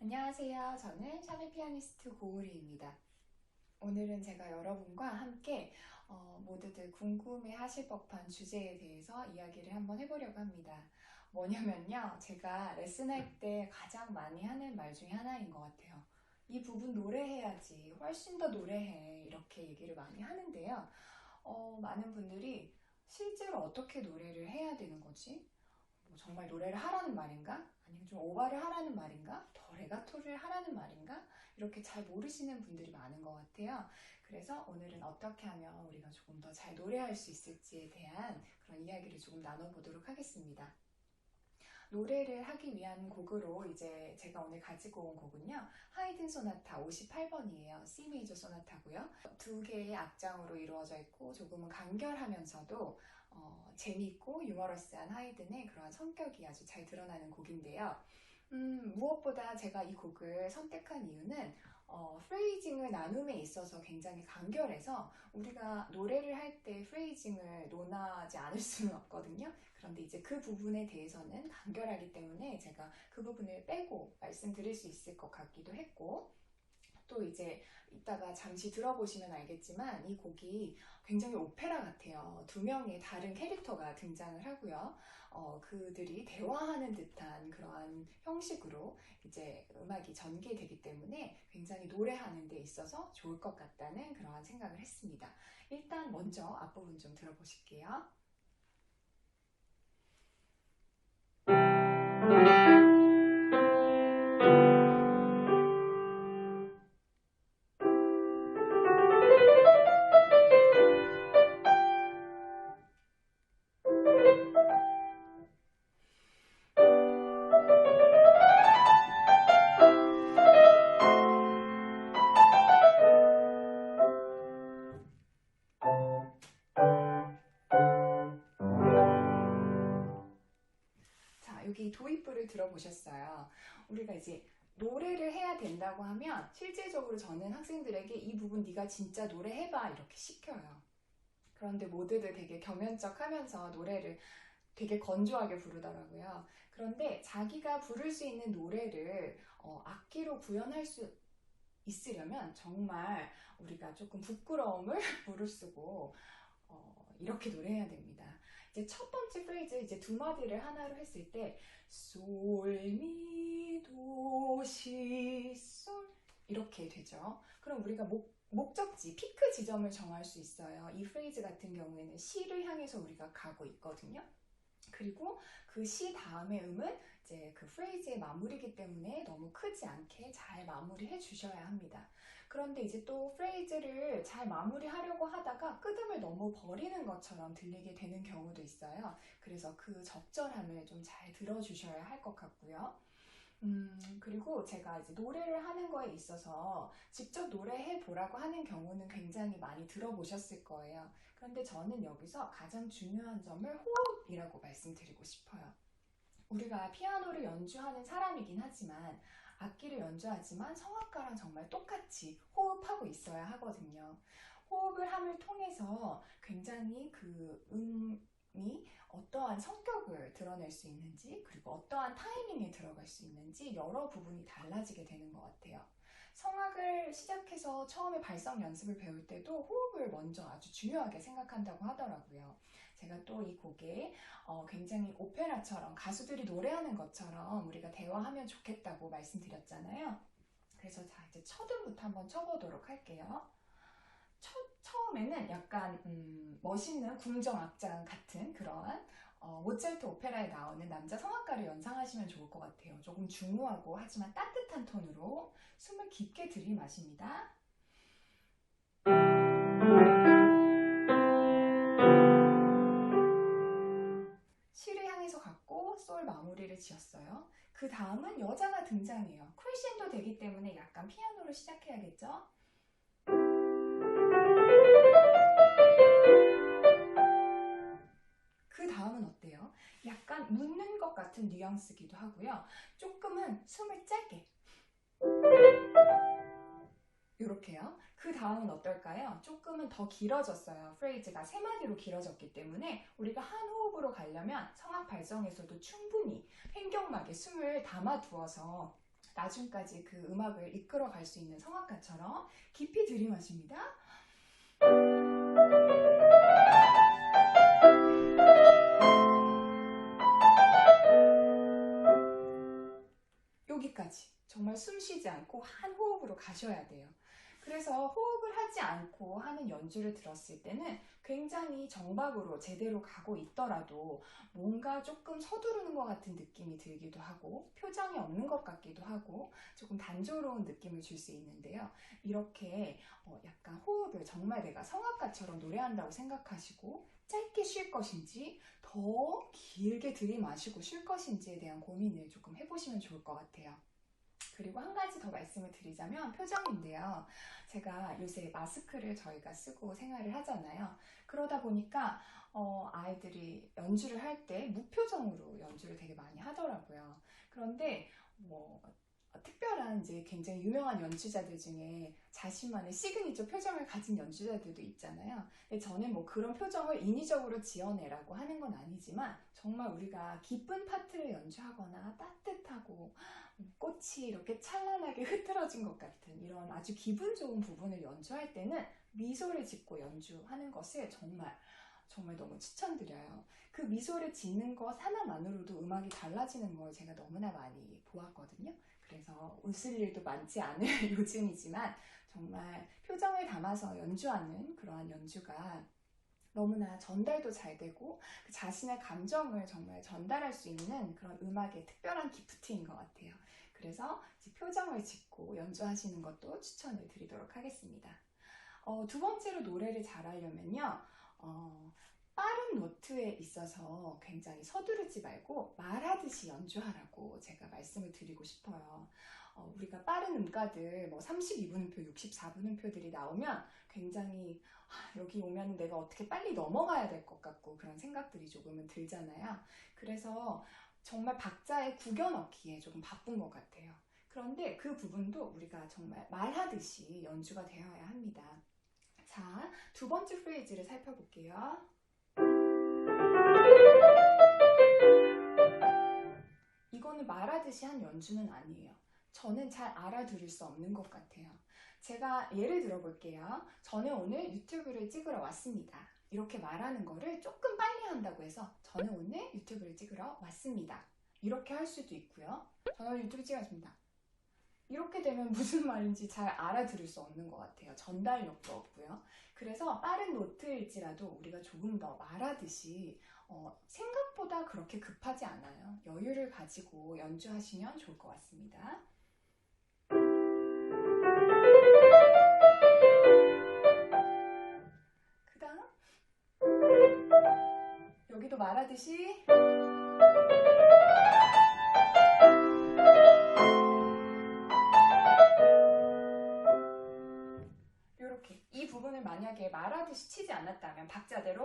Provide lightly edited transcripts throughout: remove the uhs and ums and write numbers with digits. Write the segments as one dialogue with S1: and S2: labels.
S1: 안녕하세요. 저는 샤넬 피아니스트 고우리입니다. 오늘은 제가 여러분과 함께 모두들 궁금해 하실 법한 주제에 대해서 이야기를 한번 해보려고 합니다. 뭐냐면요. 제가 레슨할 때 가장 많이 하는 말 중에 하나인 것 같아요. 이 부분 노래해야지. 훨씬 더 노래해. 이렇게 얘기를 많이 하는데요. 많은 분들이 실제로 어떻게 노래를 해야 되는 거지? 뭐 정말 노래를 하라는 말인가? 아니면 좀 오바를 하라는 말인가? 더 레가토를 하라는 말인가? 이렇게 잘 모르시는 분들이 많은 것 같아요. 그래서 오늘은 어떻게 하면 우리가 조금 더 잘 노래할 수 있을지에 대한 그런 이야기를 조금 나눠보도록 하겠습니다. 노래를 하기 위한 곡으로 이제 제가 오늘 가지고 온 곡은요. 하이든 소나타 58번이에요. C 메이저 소나타고요. 두 개의 악장으로 이루어져 있고 조금은 간결하면서도 재미있고 유머러스한 하이든의 그러한 성격이 아주 잘 드러나는 곡인데요. 무엇보다 제가 이 곡을 선택한 이유는 프레이징을 나눔에 있어서 굉장히 간결해서 우리가 노래를 할 때 프레이징을 논하지 않을 수는 없거든요. 그런데 이제 그 부분에 대해서는 간결하기 때문에 제가 그 부분을 빼고 말씀드릴 수 있을 것 같기도 했고, 또 이제 이따가 잠시 들어보시면 알겠지만 이 곡이 굉장히 오페라 같아요. 두 명의 다른 캐릭터가 등장을 하고요. 그들이 대화하는 듯한 그러한 형식으로 이제 음악이 전개되기 때문에 굉장히 노래하는 데 있어서 좋을 것 같다는 그러한 생각을 했습니다. 일단 먼저 앞부분 좀 들어보실게요. 자, 여기 도입부를 들어보셨어요. 우리가 이제 노래를 해야 된다고 하면 실질적으로 저는 학생들에게 이 부분 네가 진짜 노래해봐 이렇게 시켜요. 그런데 모두들 되게 겸연쩍 하면서 노래를 되게 건조하게 부르더라고요. 그런데 자기가 부를 수 있는 노래를 악기로 구현할 수 있으려면 정말 우리가 조금 부끄러움을 무릅쓰고 이렇게 노래해야 됩니다. 이제 첫 번째 프레이즈 이제 두 마디를 하나로 했을 때 솔, 미, 도, 시, 솔 이렇게 되죠. 그럼 우리가 목적지, 피크 지점을 정할 수 있어요. 이 프레이즈 같은 경우에는 시를 향해서 우리가 가고 있거든요. 그리고 그 시 다음의 음은 이제 그 프레이즈의 마무리이기 때문에 너무 크지 않게 잘 마무리해 주셔야 합니다. 그런데 이제 또 프레이즈를 잘 마무리하려고 하다가 끄듬을 너무 버리는 것처럼 들리게 되는 경우도 있어요. 그래서 그 적절함을 좀 잘 들어주셔야 할 것 같고요. 그리고 제가 이제 노래를 하는 거에 있어서 직접 노래해 보라고 하는 경우는 굉장히 많이 들어보셨을 거예요. 그런데 저는 여기서 가장 중요한 점을 호흡이라고 말씀드리고 싶어요. 우리가 피아노를 연주하는 사람이긴 하지만 악기를 연주하지만 성악가랑 정말 똑같이 호흡하고 있어야 하거든요. 호흡을 함을 통해서 굉장히 그 음이 어떠한 성격을 드러낼 수 있는지 그리고 어떠한 타이밍에 들어갈 수 있는지 여러 부분이 달라지게 되는 것 같아요. 성악을 시작해서 처음에 발성 연습을 배울 때도 호흡을 먼저 아주 중요하게 생각한다고 하더라고요. 제가 또 이 곡에 굉장히 오페라처럼 가수들이 노래하는 것처럼 우리가 대화하면 좋겠다고 말씀드렸잖아요. 그래서 자 이제 첫 음부터 한번 쳐보도록 할게요. 처음에는 약간 멋있는 궁정 악장 같은 그러한 모차르트 오페라에 나오는 남자 성악가를 연상하시면 좋을 것 같아요. 조금 중후하고 하지만 따뜻한 톤으로 숨을 깊게 들이마십니다. 시를 향해서 갔고 솔 마무리를 지었어요. 그 다음은 여자가 등장해요. 크레센도 되기 때문에 약간 피아노로 시작해야겠죠? 그 다음은 어때요? 약간 묻는 것 같은 뉘앙스기도 하고요. 조금은 숨을 짧게 이렇게요. 그 다음은 어떨까요? 조금은 더 길어졌어요. 프레이즈가 세 마디로 길어졌기 때문에 우리가 한 호흡으로 가려면 성악 발성에서도 충분히 횡격막에 숨을 담아두어서 나중까지 그 음악을 이끌어 갈 수 있는 성악가처럼 깊이 들이마십니다. 여기까지 정말 숨 쉬지 않고 한 호흡으로 가셔야 돼요. 그래서 호흡을 하지 않고 하는 연주를 들었을 때는 굉장히 정박으로 제대로 가고 있더라도 뭔가 조금 서두르는 것 같은 느낌이 들기도 하고 표정이 없는 것 같기도 하고 조금 단조로운 느낌을 줄 수 있는데요. 이렇게 약간 호흡을 정말 내가 성악가처럼 노래한다고 생각하시고 짧게 쉴 것인지 더 길게 들이마시고 쉴 것인지에 대한 고민을 조금 해보시면 좋을 것 같아요. 그리고 한 가지 더 말씀을 드리자면 표정인데요. 제가 요새 마스크를 저희가 쓰고 생활을 하잖아요. 그러다 보니까 아이들이 연주를 할 때 무표정으로 연주를 되게 많이 하더라고요. 그런데 특별한 이제 굉장히 유명한 연주자들 중에 자신만의 시그니처 표정을 가진 연주자들도 있잖아요. 근데 저는 그런 표정을 인위적으로 지어내라고 하는 건 아니지만 정말 우리가 기쁜 파트를 연주하거나 따뜻하고 꽃이 이렇게 찬란하게 흐트러진 것 같은 이런 아주 기분 좋은 부분을 연주할 때는 미소를 짓고 연주하는 것을 정말 너무 추천드려요. 그 미소를 짓는 것 하나만으로도 음악이 달라지는 걸 제가 너무나 많이 보았거든요. 그래서 웃을 일도 많지 않은 요즘이지만 정말 표정을 담아서 연주하는 그러한 연주가 너무나 전달도 잘 되고 그 자신의 감정을 정말 전달할 수 있는 그런 음악의 특별한 기프트인 것 같아요. 그래서 이제 표정을 짓고 연주하시는 것도 추천을 드리도록 하겠습니다. 두 번째로 노래를 잘하려면요. 빠른 노트에 있어서 굉장히 서두르지 말고 말하듯이 연주하라고 제가 말씀을 드리고 싶어요. 우리가 빠른 음가들 32분음표, 64분음표들이 나오면 굉장히 여기 오면 내가 어떻게 빨리 넘어가야 될 것 같고 그런 생각들이 조금은 들잖아요. 그래서 정말 박자에 구겨 넣기에 조금 바쁜 것 같아요. 그런데 그 부분도 우리가 정말 말하듯이 연주가 되어야 합니다. 자, 두 번째 프레이즈를 살펴볼게요. 이거는 말하듯이 한 연주는 아니에요. 저는 잘 알아들을 수 없는 것 같아요. 제가 예를 들어볼게요. 저는 오늘 유튜브를 찍으러 왔습니다. 이렇게 말하는 거를 조금 빨리 한다고 해서 저는 오늘 유튜브를 찍으러 왔습니다. 이렇게 할 수도 있고요. 저는 오늘 유튜브 찍으러 왔습니다. 이렇게 되면 무슨 말인지 잘 알아들을 수 없는 것 같아요. 전달력도 없고요. 그래서 빠른 노트일지라도 우리가 조금 더 말하듯이 생각보다 그렇게 급하지 않아요. 여유를 가지고 연주하시면 좋을 것 같습니다. 그 다음 여기도 말하듯이 이렇게 이 부분을 만약에 말하듯이 치지 않았다면 박자대로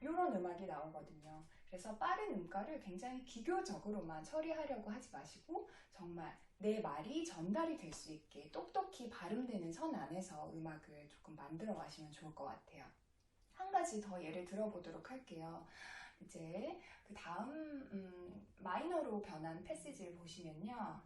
S1: 이런 음악이 나오거든요. 그래서 빠른 음가를 굉장히 기교적으로만 처리하려고 하지 마시고 정말 내 말이 전달이 될 수 있게 똑똑히 발음되는 선 안에서 음악을 조금 만들어 가시면 좋을 것 같아요. 한 가지 더 예를 들어보도록 할게요. 이제 그 다음 마이너로 변한 패시지를 보시면요.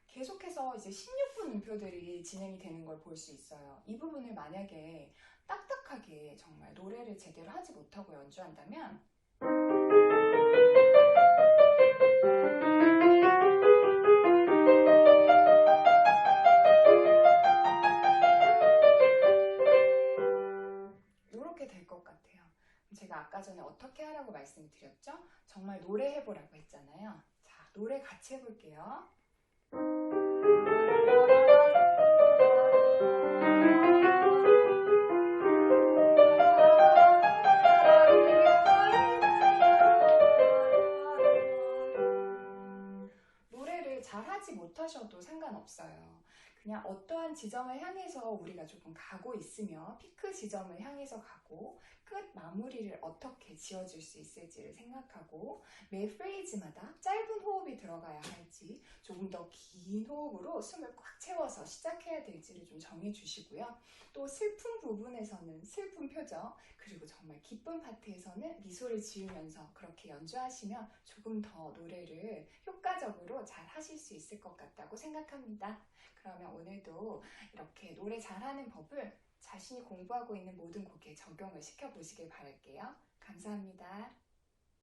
S1: 계속해서 이제 16분 음표들이 진행이 되는 걸 볼 수 있어요. 이 부분을 만약에 딱딱하게 정말 노래를 제대로 하지 못하고 연주한다면 이렇게 될 것 같아요. 제가 아까 전에 어떻게 하라고 말씀드렸죠? 정말 노래해보라고 했잖아요. 자, 노래 같이 해볼게요. 노래를 잘하지 못하셔도 상관없어요. 그냥 어떠한 지점을 향해서 우리가 조금 가고 있으며 피크 지점을 향해서 가고 끝 마무리를 어떻게 지어줄 수 있을지를 생각하고 매 프레이즈마다 짧은 호흡이 들어가야 할지 조금 더 긴 호흡으로 숨을 꽉 채워서 시작해야 될지를 좀 정해주시고요. 또 슬픈 부분에서는 슬픈 표정, 그리고 정말 기쁜 파트에서는 미소를 지으면서 그렇게 연주하시면 조금 더 노래를 효과적으로 잘 하실 수 있을 것 같다고 생각합니다. 그러면 오늘도 이렇게 노래 잘하는 법을 자신이 공부하고 있는 모든 곡에 적용을 시켜보시길 바랄게요. 감사합니다.